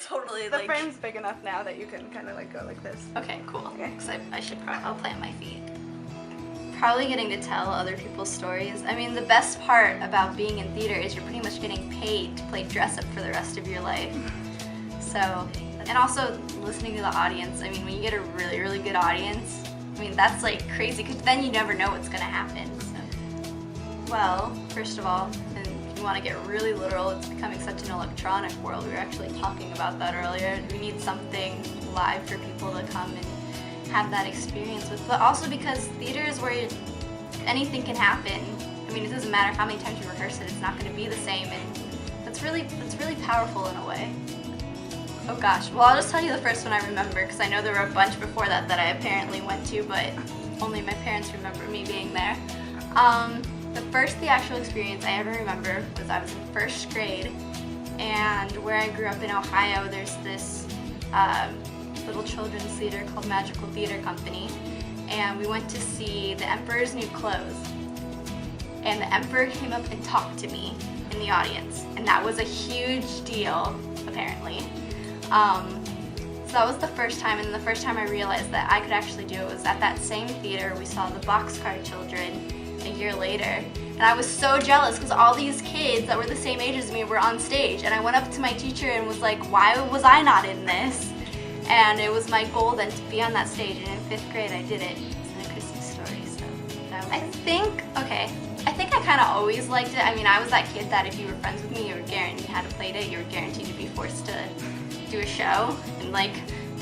totally The like... frame's big enough now that you can kind of like go like this. Okay, cool. Okay. Because I'll plant my feet. Probably getting to tell other people's stories. I mean, the best part about being in theater is you're pretty much getting paid to play dress up for the rest of your life. So, and also listening to the audience. I mean, when you get a really, really good audience, I mean, that's like crazy because then you never know what's gonna happen. So. Well, first of all, and if you want to get really literal, it's becoming such an electronic world. We were actually talking about that earlier. We need something live for people to come and have that experience with, but also because theater is where anything can happen. I mean, it doesn't matter how many times you rehearse it, it's not going to be the same, and that's really powerful in a way. Oh gosh, well, I'll just tell you the first one I remember, because I know there were a bunch before that that I apparently went to, but only my parents remember me being there. The first theatrical experience I ever remember was I was in first grade, and where I grew up in Ohio, there's this little children's theater called Magical Theater Company, and we went to see The Emperor's New Clothes. And the Emperor came up and talked to me in the audience, and that was a huge deal, apparently. So that was the first time, and the first time I realized that I could actually do it was at that same theater we saw the Boxcar Children a year later. And I was so jealous because all these kids that were the same age as me were on stage, and I went up to my teacher and was like, why was I not in this? And it was my goal then to be on that stage, and in 5th grade I did it. It's a Christmas story, so I think I kind of always liked it. I mean, I was that kid that if you were friends with me, you had to play it, you were guaranteed to be forced to do a show, and like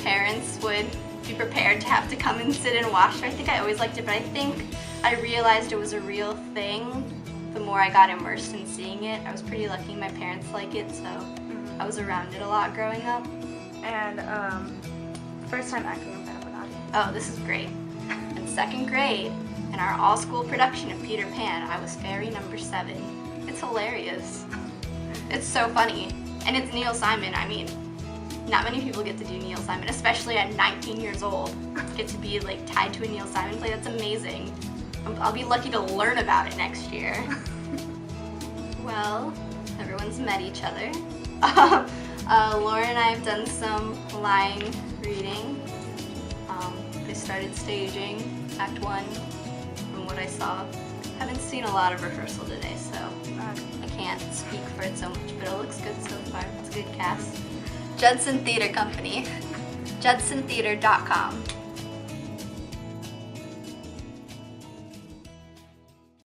parents would be prepared to have to come and sit and watch. So I think I always liked it, but I think I realized it was a real thing the more I got immersed in seeing it. I was pretty lucky my parents like it, so I was around it a lot growing up. And first time acting in front of an audience. Oh, this is great. In 2nd grade, in our all-school production of Peter Pan, I was fairy number 7. It's hilarious. It's so funny. And it's Neil Simon. I mean, not many people get to do Neil Simon, especially at 19 years old. Get to be like tied to a Neil Simon play. That's amazing. I'll be lucky to learn about it next year. Well, everyone's met each other. Laura and I have done some line reading. I started staging Act 1 from what I saw. Haven't seen a lot of rehearsal today, so I can't speak for it so much, but it looks good so far. It's a good cast. Judson Theater Company, judsontheater.com.